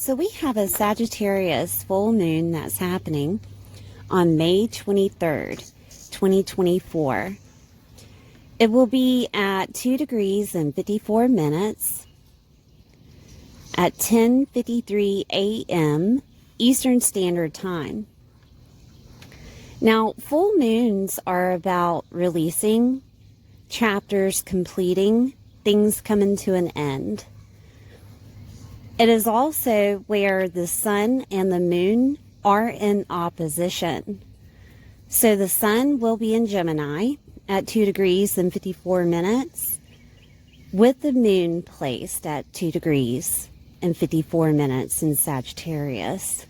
So we have a Sagittarius full moon that's happening on May 23rd, 2024. It will be at 2 degrees and 54 minutes at 10:53 a.m. Eastern Standard Time. Now, full moons are about releasing, chapters completing, things coming to an end. It is also where the sun and the moon are in opposition. So the sun will be in Gemini at 2 degrees and 54 minutes, with the moon placed at 2 degrees and 54 minutes in Sagittarius.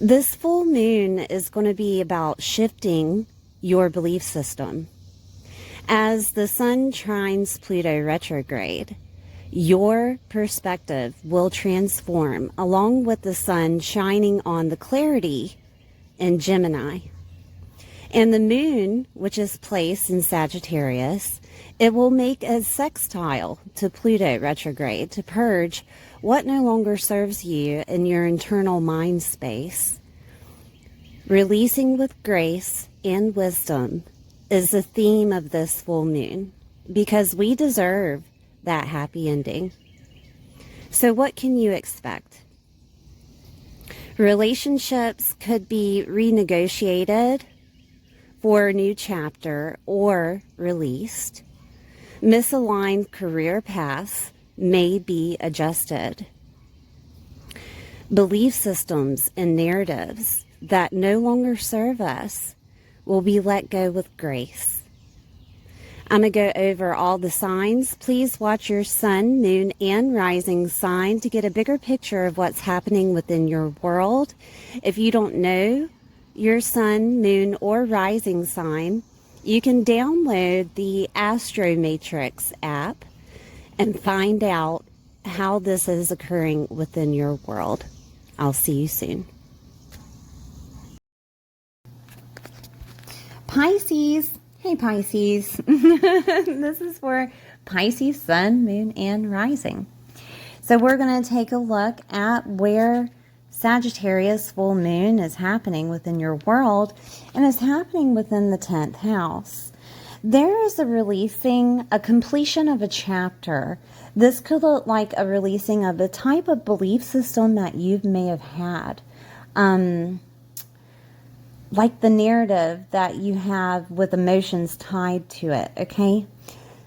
This full moon is going to be about shifting your belief system. As the sun trines Pluto retrograde, your perspective will transform along with the sun shining on the clarity in Gemini. And the moon, which is placed in Sagittarius, it will make a sextile to Pluto retrograde to purge what no longer serves you in your internal mind space. Releasing with grace and wisdom is the theme of this full moon, because we deserve that happy ending. So what can you expect? Relationships could be renegotiated for a new chapter or released. Misaligned career paths may be adjusted. Belief systems and narratives that no longer serve us will be let go with grace. I'm going to go over all the signs. Please watch your sun, moon, and rising sign to get a bigger picture of what's happening within your world. If you don't know your sun, moon, or rising sign, you can download the Astro Matrix app and find out how this is occurring within your world. I'll see you soon. Pisces. Hey Pisces, this is for Pisces sun, moon, and rising. So we're going to take a look at where Sagittarius full moon is happening within your world, and it's happening within the 10th house. There is a completion of a chapter. This could look like a releasing of the type of belief system that you may have had. Like the narrative that you have with emotions tied to it, okay?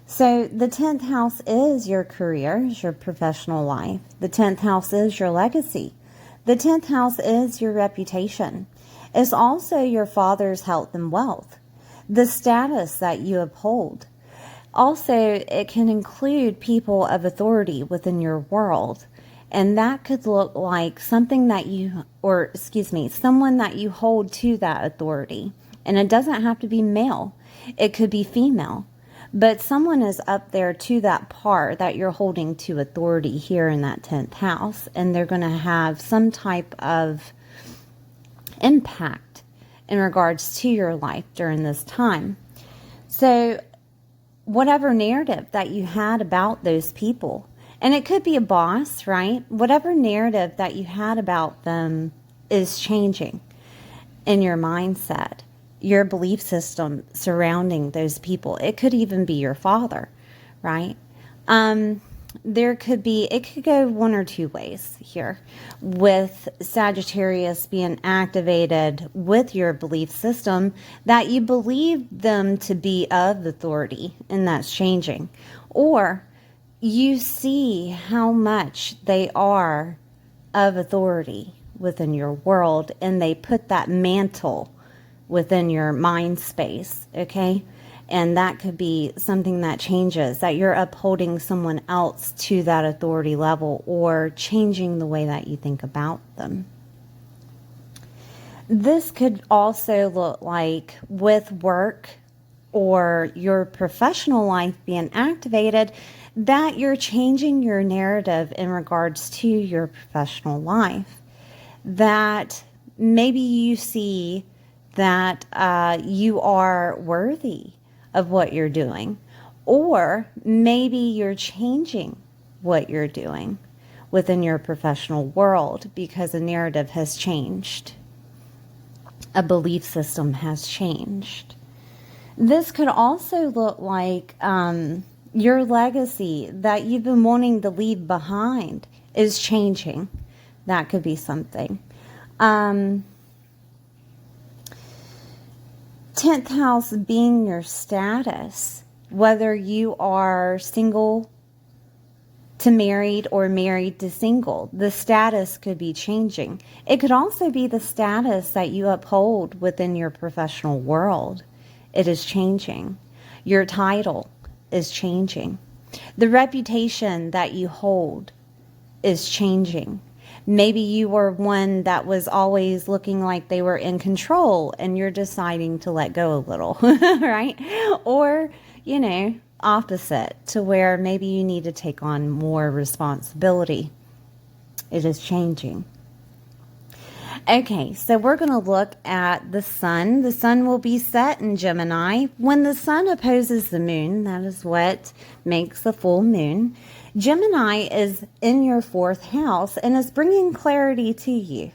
So the 10th house is your career, is your professional life. The 10th house is your legacy. The 10th house is your reputation. It's also your father's health and wealth, the status that you uphold. Also, it can include people of authority within your world. And that could look like something that someone that you hold to that authority. And it doesn't have to be male. It could be female. But someone is up there to that par that you're holding to authority here in that 10th house. And they're going to have some type of impact in regards to your life during this time. So whatever narrative that you had about those people, and it could be a boss, right? Whatever narrative that you had about them is changing in your mindset, your belief system surrounding those people. It could even be your father, right? It could go one or two ways here with Sagittarius being activated with your belief system that you believe them to be of authority, and that's changing. Or you see how much they are of authority within your world, and they put that mantle within your mind space, okay? And that could be something that changes, that you're upholding someone else to that authority level or changing the way that you think about them. This could also look like with work or your professional life being activated, that you're changing your narrative in regards to your professional life. That maybe you see that you are worthy of what you're doing, or maybe you're changing what you're doing, within your professional world because a narrative has changed. A belief system has changed. This could also look like your legacy that you've been wanting to leave behind is changing. That could be something. 10th house being your status, whether you are single to married or married to single, the status could be changing. It could also be the status that you uphold within your professional world. It is changing. Your title is changing. The reputation that you hold is changing. Maybe you were one that was always looking like they were in control and you're deciding to let go a little, right? Or, you know, opposite, to where maybe you need to take on more responsibility. It is changing. Okay, so we're going to look at the sun. The sun will be set in Gemini. When the sun opposes the moon, that is what makes the full moon. Gemini is in your 4th house and is bringing clarity to you.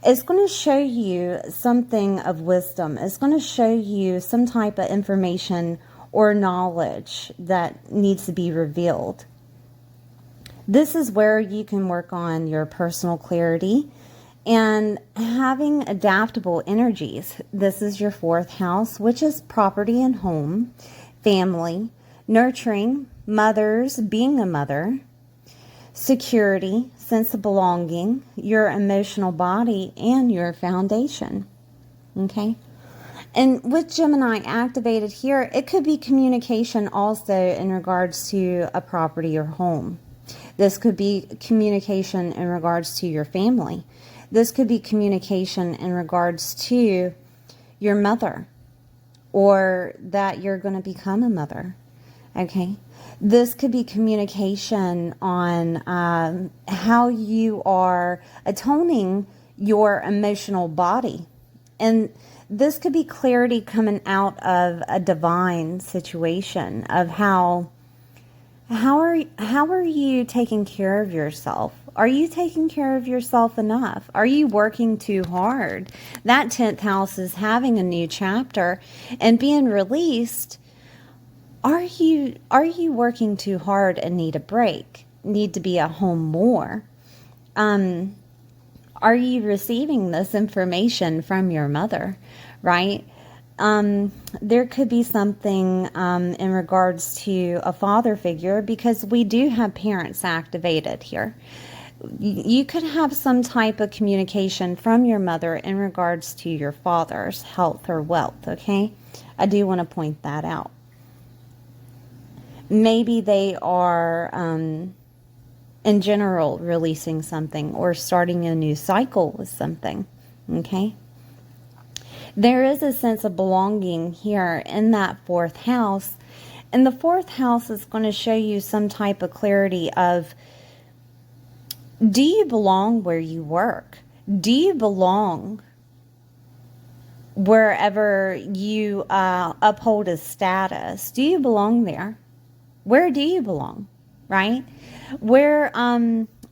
It's going to show you something of wisdom. It's going to show you some type of information or knowledge that needs to be revealed. This is where you can work on your personal clarity and having adaptable energies. This is your 4th house, which is property and home, family, nurturing, mothers, being a mother, security, sense of belonging, your emotional body, and your foundation. Okay? And with Gemini activated here, it could be communication also in regards to a property or home. This could be communication in regards to your family. This could be communication in regards to your mother, or that you're going to become a mother. Okay? This could be communication on how you are atoning your emotional body. And this could be clarity coming out of a divine situation of how are you taking care of yourself? Are you taking care of yourself enough? Are you working too hard? That 10th house is having a new chapter and being released. Are you working too hard and need a break? Need to be at home more? Are you receiving this information from your mother, right? There could be something in regards to a father figure, because we do have parents activated here. You could have some type of communication from your mother in regards to your father's health or wealth, okay? I do want to point that out. Maybe they are, in general, releasing something or starting a new cycle with something, okay? There is a sense of belonging here in that 4th house. And the 4th house is going to show you some type of clarity of, do you belong where you work? Do you belong wherever you uphold a status? Do you belong there? Where do you belong, right? Where,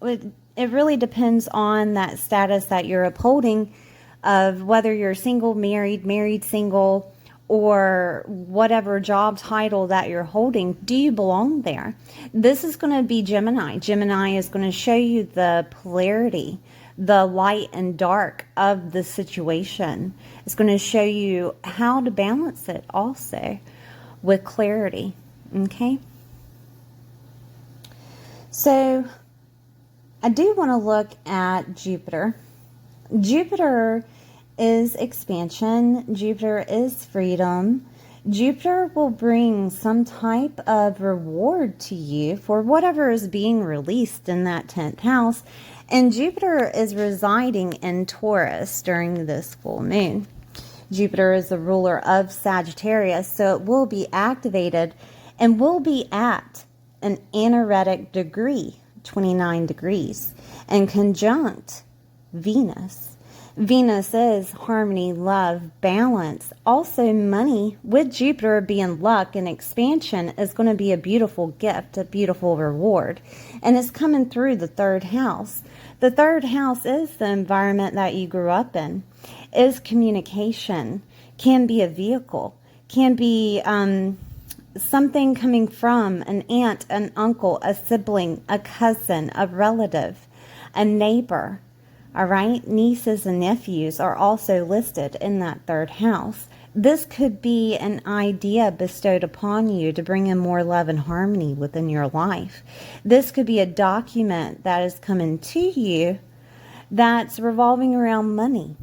it really depends on that status that you're upholding, of whether you're single, married, single, or whatever job title that you're holding. Do you belong there? This is going to be Gemini. Gemini is going to show you the polarity, the light and dark of the situation. It's going to show you how to balance it also with clarity. Okay? So, I do want to look at Jupiter. Jupiter is expansion. Jupiter is freedom. Jupiter will bring some type of reward to you for whatever is being released in that 10th house. And Jupiter is residing in Taurus during this full moon. Jupiter is the ruler of Sagittarius, so it will be activated and will be at an anaretic degree, 29 degrees, and conjunct Venus. Venus is harmony, love, balance. Also money, with Jupiter being luck and expansion, is going to be a beautiful gift, a beautiful reward. And it's coming through the third house. The third house is the environment that you grew up in, is communication, can be a vehicle, can be something coming from an aunt, an uncle, a sibling, a cousin, a relative, a neighbor. All right, nieces and nephews are also listed in that third house. This could be an idea bestowed upon you to bring in more love and harmony within your life. This could be a document that is coming to you that's revolving around money.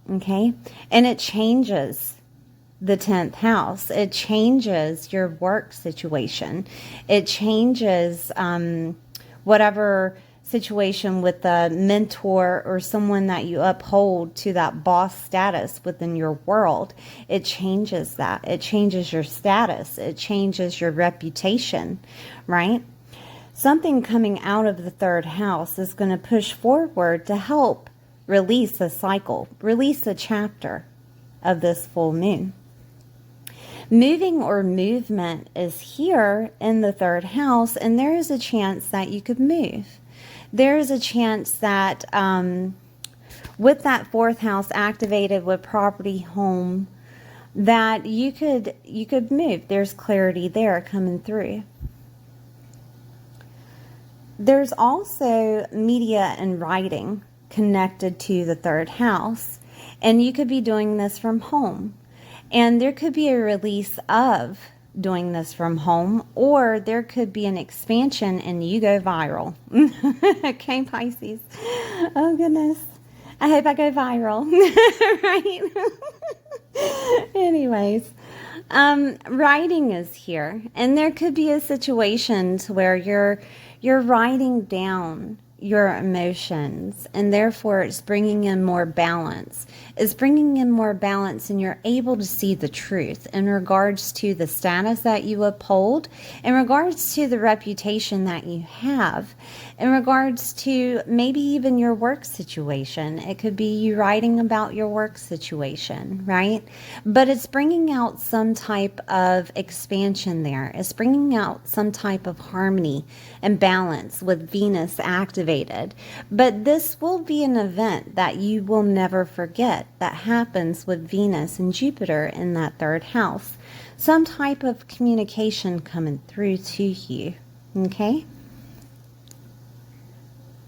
Okay, and it changes the 10th house. It changes your work situation. It changes whatever situation with a mentor or someone that you uphold to that boss status within your world. It changes that. It changes your status. It changes your reputation, right? Something coming out of the third house is going to push forward to help release a cycle, release a chapter of this full moon. Moving or movement is here in the third house, and there is a chance that you could move. There is a chance that with that fourth house activated with property, home, that you could move. There's clarity there coming through. There's also media and writing connected to the third house, and you could be doing this from home. And there could be a release of doing this from home, or there could be an expansion and you go viral. Okay, Pisces. Oh, goodness. I hope I go viral. Right? Anyways, writing is here. And there could be a situation to where you're writing down your emotions, and therefore it's bringing in more balance. It's bringing in more balance, and you're able to see the truth in regards to the status that you uphold, in regards to the reputation that you have, in regards to maybe even your work situation. It could be you writing about your work situation, right? But it's bringing out some type of expansion there. It's bringing out some type of harmony and balance with Venus activated. But this will be an event that you will never forget that happens with Venus and Jupiter in that third house. Some type of communication coming through to you. Okay?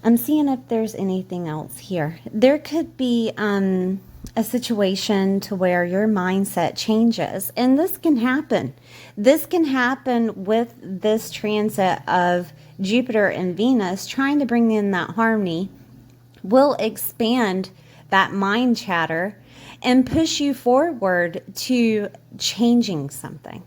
I'm seeing if there's anything else here. There could be a situation to where your mindset changes, and this can happen. This can happen with this transit of Jupiter and Venus trying to bring in that harmony, will expand that mind chatter and push you forward to changing something.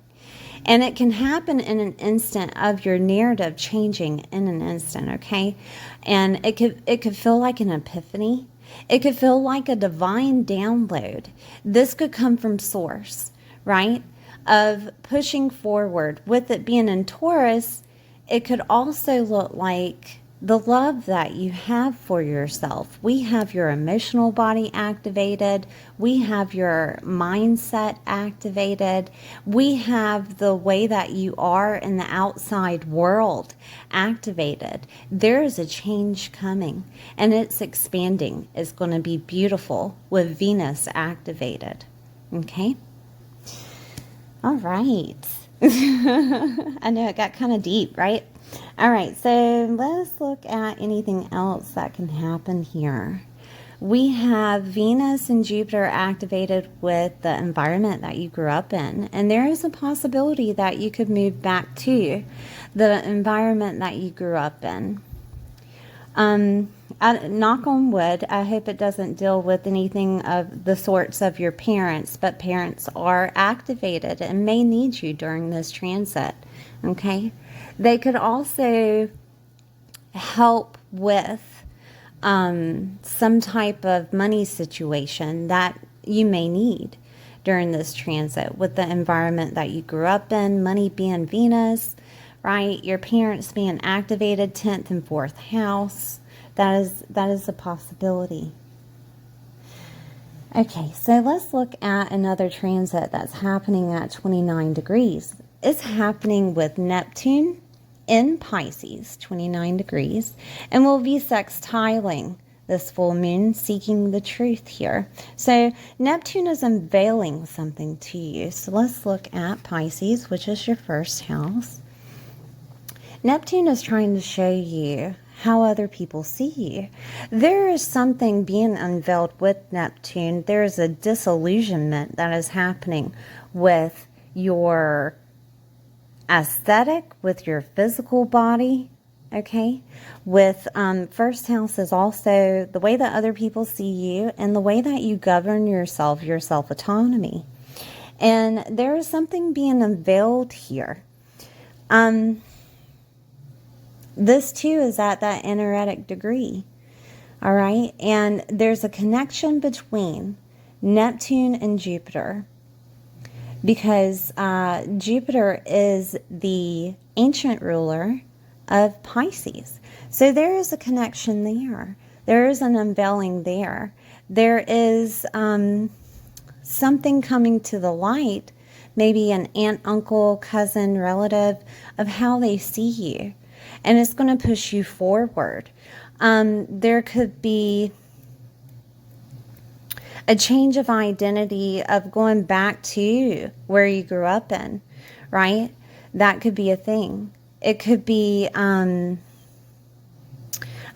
And it can happen in an instant of your narrative changing in an instant, okay? And it could feel like an epiphany. It could feel like a divine download. This could come from source, right? Of pushing forward. With it being in Taurus, it could also look like the love that you have for yourself. We have your emotional body activated. We have your mindset activated. We have the way that you are in the outside world activated. There is a change coming, and it's expanding. It's going to be beautiful with Venus activated. Okay? All right. I know it got kind of deep, right? All right, so let's look at anything else that can happen here. We have Venus and Jupiter activated with the environment that you grew up in, and there is a possibility that you could move back to the environment that you grew up in. Knock on wood, I hope it doesn't deal with anything of the sorts of your parents, but parents are activated and may need you during this transit, okay? They could also help with some type of money situation that you may need during this transit with the environment that you grew up in, money being Venus, right? Your parents being activated, 10th and 4th house. That is a possibility. Okay, so let's look at another transit that's happening at 29 degrees. It's happening with Neptune in Pisces, 29 degrees, and will be sextiling this full moon, seeking the truth here. So Neptune is unveiling something to you. So let's look at Pisces, which is your first house. Neptune is trying to show you how other people see you. There is something being unveiled with Neptune. There is a disillusionment that is happening with your aesthetic, with your physical body, okay? With first house is also the way that other people see you and the way that you govern yourself, your self-autonomy. And there is something being unveiled here. This too is at that energetic degree, all right? And there's a connection between Neptune and Jupiter because Jupiter is the ancient ruler of Pisces. So there is a connection there. There is an unveiling there. There is something coming to the light, maybe an aunt, uncle, cousin, relative, of how they see you. And it's going to push you forward. There could be a change of identity of going back to where you grew up in, right? That could be a thing. It could be, I'm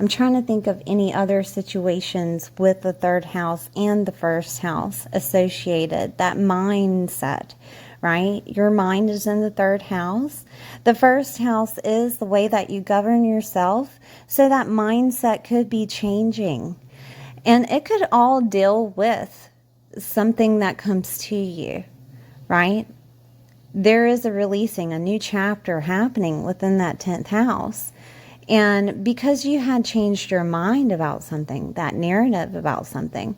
trying to think of any other situations with the third house and the first house associated, that mindset, right? Your mind is in the third house. The first house is the way that you govern yourself. So that mindset could be changing. And it could all deal with something that comes to you, right? There is a releasing, a new chapter happening within that 10th house. And because you had changed your mind about something, that narrative about something,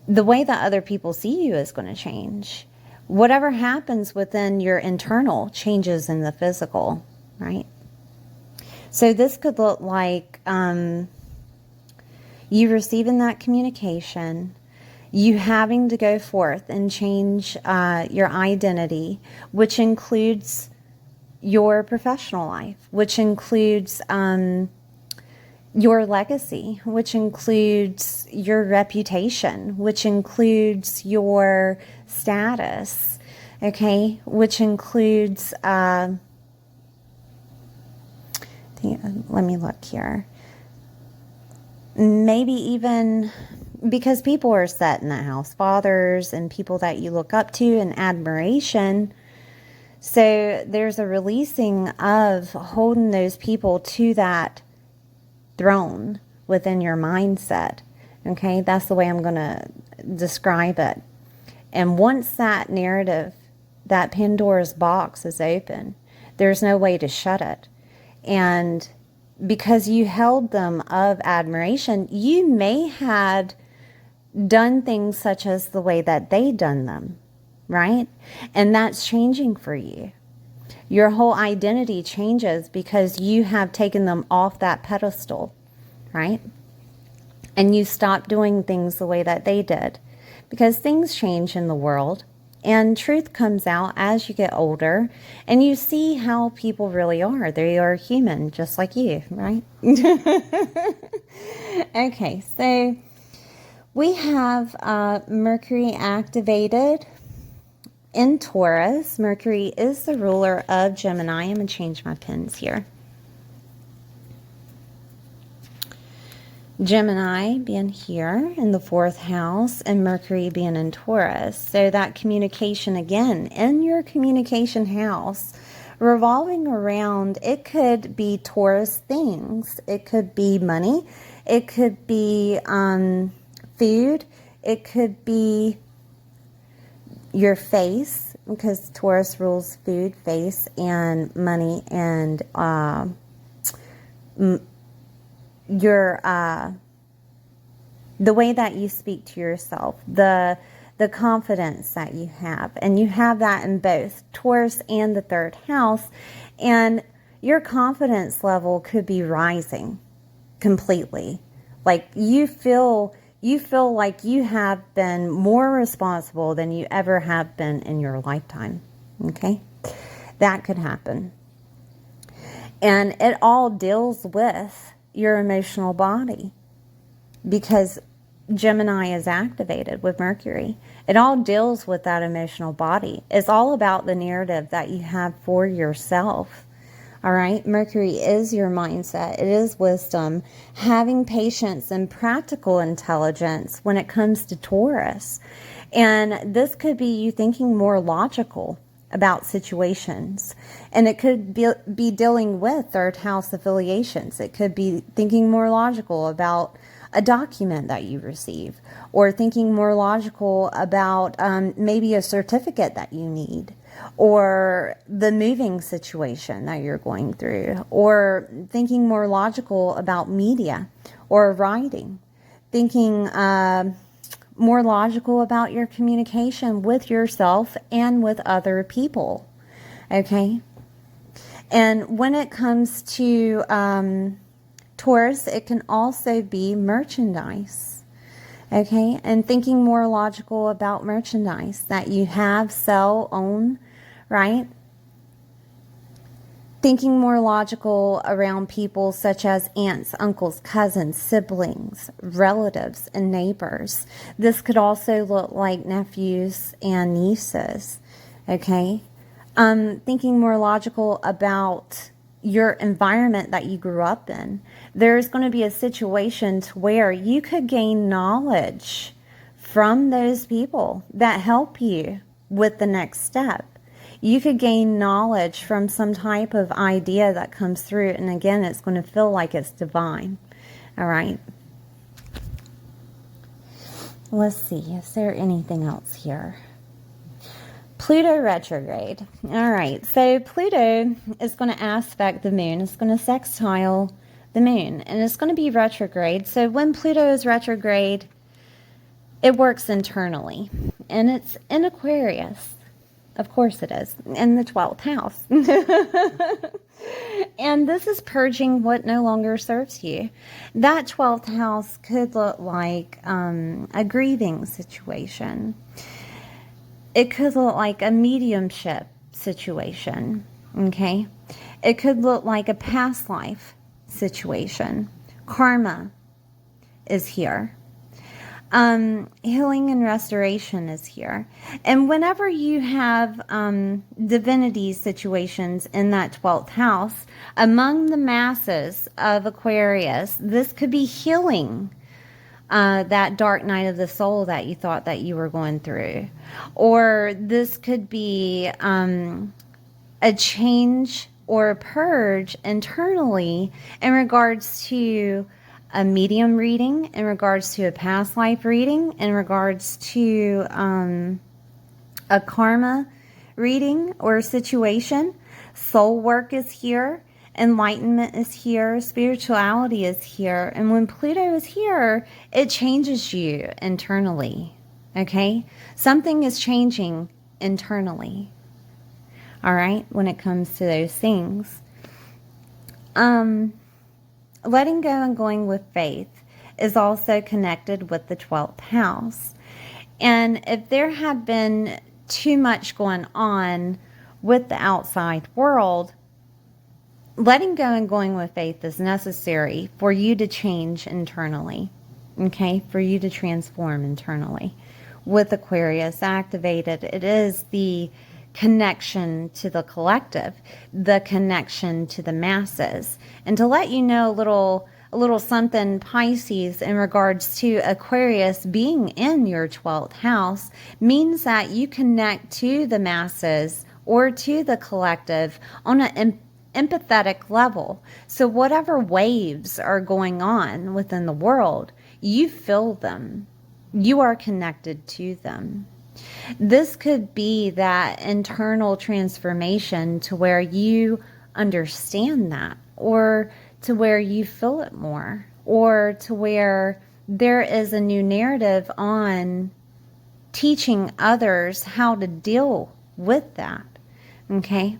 the way that other people see you is going to change. Whatever happens within your internal changes in the physical, right? So this could look like you receiving that communication, you having to go forth and change your identity, which includes your professional life, which includes your legacy, which includes your reputation, which includes your status, okay, which includes, let me look here, maybe even because people are set in that house, fathers and people that you look up to and admiration. So there's a releasing of holding those people to that throne within your mindset. Okay, that's the way I'm going to describe it. And once that narrative, that Pandora's box is open, there's no way to shut it. And because you held them of admiration, you may had done things such as the way that they done them, right? And that's changing for you. Your whole identity changes because you have taken them off that pedestal, right? And you stop doing things the way that they did because things change in the world and truth comes out as you get older and you see how people really are. They are human just like you, right? Okay, so we have Mercury activated in Taurus. Mercury is the ruler of Gemini. I'm going to change my pens here. Gemini being here in the 4th house and Mercury being in Taurus. So that communication again in your communication house revolving around, it could be Taurus things. It could be money. It could be food. It could be your face, because Taurus rules food, face, and money, and your the way that you speak to yourself, the confidence that you have, and you have that in both Taurus and the 3rd house, and your confidence level could be rising completely. Like you You feel like you have been more responsible than you ever have been in your lifetime. Okay? That could happen. And it all deals with your emotional body, because Gemini is activated with Mercury. It all deals with that emotional body. It's all about the narrative that you have for yourself. All right. Mercury is your mindset. It is wisdom, having patience and practical intelligence when it comes to Taurus. And this could be you thinking more logical about situations. And it could be dealing with third house affiliations. It could be thinking more logical about a document that you receive, or thinking more logical about maybe a certificate that you need, or the moving situation that you're going through, or thinking more logical about media or writing, thinking more logical about your communication with yourself and with other people. Okay? And when it comes to Taurus, it can also be merchandise. Okay? And thinking more logical about merchandise that you have, sell, own, right? Thinking more logical around people such as aunts, uncles, cousins, siblings, relatives, and neighbors. This could also look like nephews and nieces, okay? Thinking more logical about your environment that you grew up in. There's going to be a situation to where you could gain knowledge from those people that help you with the next step. You could gain knowledge from some type of idea that comes through, and again, it's going to feel like it's divine. All right. Let's see. Is there anything else here? Pluto retrograde. All right. So Pluto is going to aspect the moon. It's going to sextile the moon, and it's going to be retrograde. So when Pluto is retrograde, it works internally, and it's in Aquarius. Of course it is, in the 12th house. And this is purging what no longer serves you. That 12th house could look like a grieving situation. It could look like a mediumship situation, okay? It could look like a past life situation. Karma is here. Healing and restoration is here. And whenever you have divinity situations in that 12th house, among the masses of Aquarius, this could be healing that dark night of the soul that you thought that you were going through. Or this could be a change or a purge internally in regards to a medium reading, in regards to a past life reading, in regards to a karma reading or situation. Soul work is here. Enlightenment is here. Spirituality is here. And when Pluto is here, it changes you internally. Okay? Something is changing internally. All right? When it comes to those things. Letting go and going with faith is also connected with the 12th house. And if there had been too much going on with the outside world, letting go and going with faith is necessary for you to change internally, okay? For you to transform internally. With Aquarius activated, it is the connection to the collective, the connection to the masses. And to let you know a little something, Pisces, in regards to Aquarius being in your 12th house means that you connect to the masses or to the collective on an empathetic level. So whatever waves are going on within the world, you feel them. You are connected to them. This could be that internal transformation to where you understand that, or to where you feel it more, or to where there is a new narrative on teaching others how to deal with that. Okay?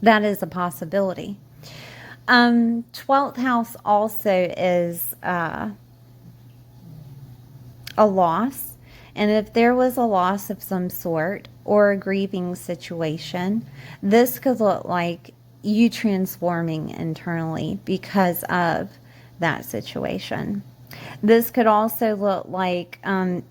That is a possibility. 12th house also is a loss. And if there was a loss of some sort or a grieving situation, this could look like you transforming internally because of that situation. This could also look like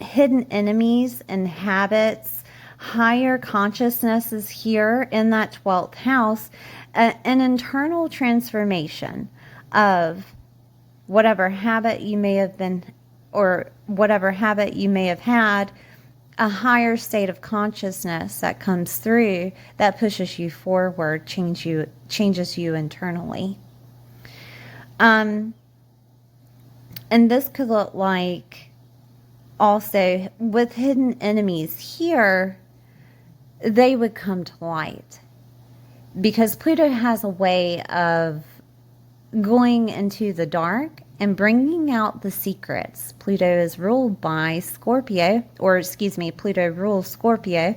hidden enemies and habits. Higher consciousness is here in that 12th house, an internal transformation of whatever habit you may have been, or whatever habit you may have had, a higher state of consciousness that comes through that pushes you forward, changes you internally. And this could look like also with hidden enemies here, they would come to light because Pluto has a way of going into the dark and bringing out the secrets. Pluto is ruled by Scorpio, or excuse me, Pluto rules Scorpio,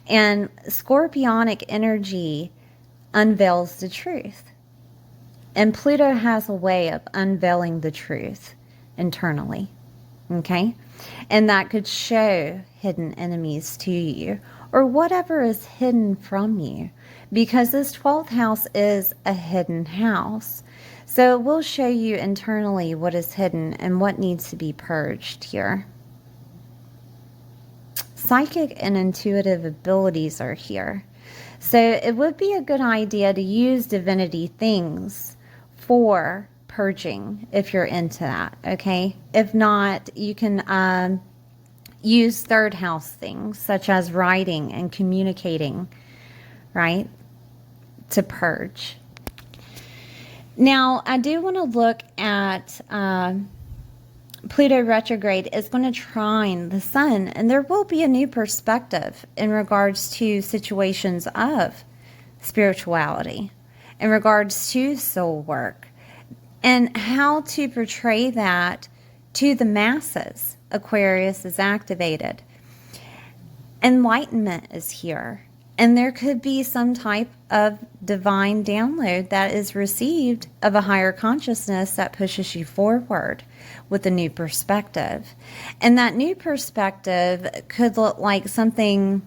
and Scorpionic energy unveils the truth. And Pluto has a way of unveiling the truth internally, okay? And that could show hidden enemies to you or whatever is hidden from you, because this 12th house is a hidden house. So it will show you internally what is hidden and what needs to be purged here. Psychic and intuitive abilities are here. So it would be a good idea to use divinity things for purging if you're into that, okay? If not, you can use third house things such as writing and communicating, right, to purge. Now, I do want to look at Pluto retrograde is going to trine the sun, and there will be a new perspective in regards to situations of spirituality, in regards to soul work, and how to portray that to the masses. Aquarius is activated. Enlightenment is here. And there could be some type of divine download that is received of a higher consciousness that pushes you forward with a new perspective. And that new perspective could look like something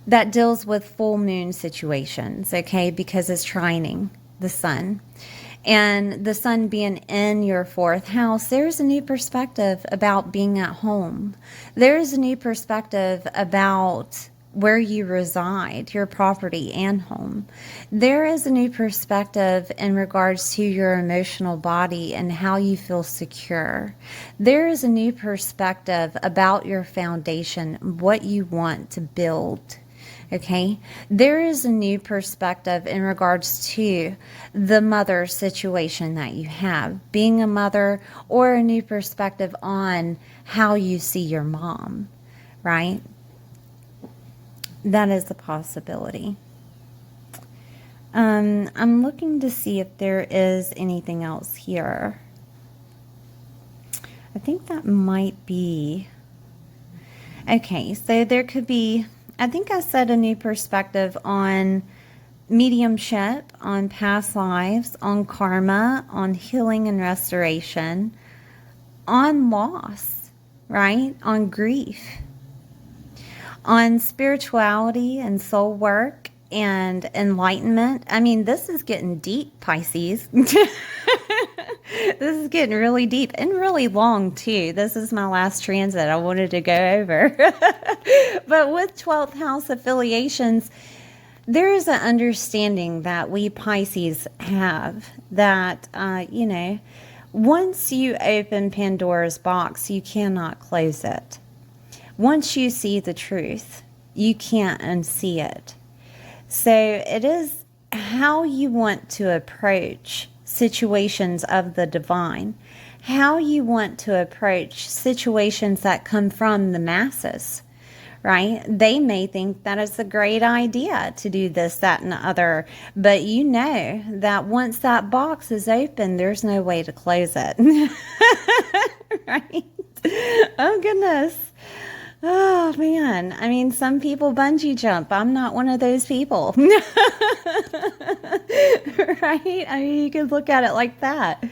that deals with full moon situations, okay, because it's trining the sun. And the sun being in your 4th house, there's a new perspective about being at home. There's a new perspective about where you reside, your property and home. There is a new perspective in regards to your emotional body and how you feel secure. There is a new perspective about your foundation, what you want to build. Okay, there is a new perspective in regards to the mother situation that you have, being a mother, or a new perspective on how you see your mom, right? That is a possibility. I'm looking to see if there is anything else here. I think that might be. Okay, so there could be, I think I said a new perspective on mediumship, on past lives, on karma, on healing and restoration, on loss, right? On grief, on spirituality and soul work and enlightenment. I mean, this is getting deep, Pisces. This is getting really deep and really long too. This is my last transit I wanted to go over. But with 12th house affiliations, there is an understanding that we Pisces have that, once you open Pandora's box, you cannot close it. Once you see the truth, you can't unsee it. So it is how you want to approach situations of the divine, how you want to approach situations that come from the masses, right? They may think that it's a great idea to do this, that, and the other, but you know that once that box is open, there's no way to close it. Right? Oh, goodness. Oh, man. I mean, some people bungee jump. I'm not one of those people. Right? I mean, you could look at it like that,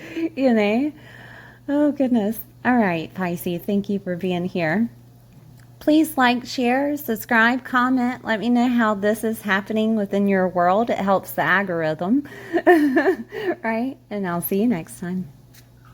Oh, goodness. All right, Pisces, thank you for being here. Please like, share, subscribe, comment. Let me know how this is happening within your world. It helps the algorithm, right? And I'll see you next time.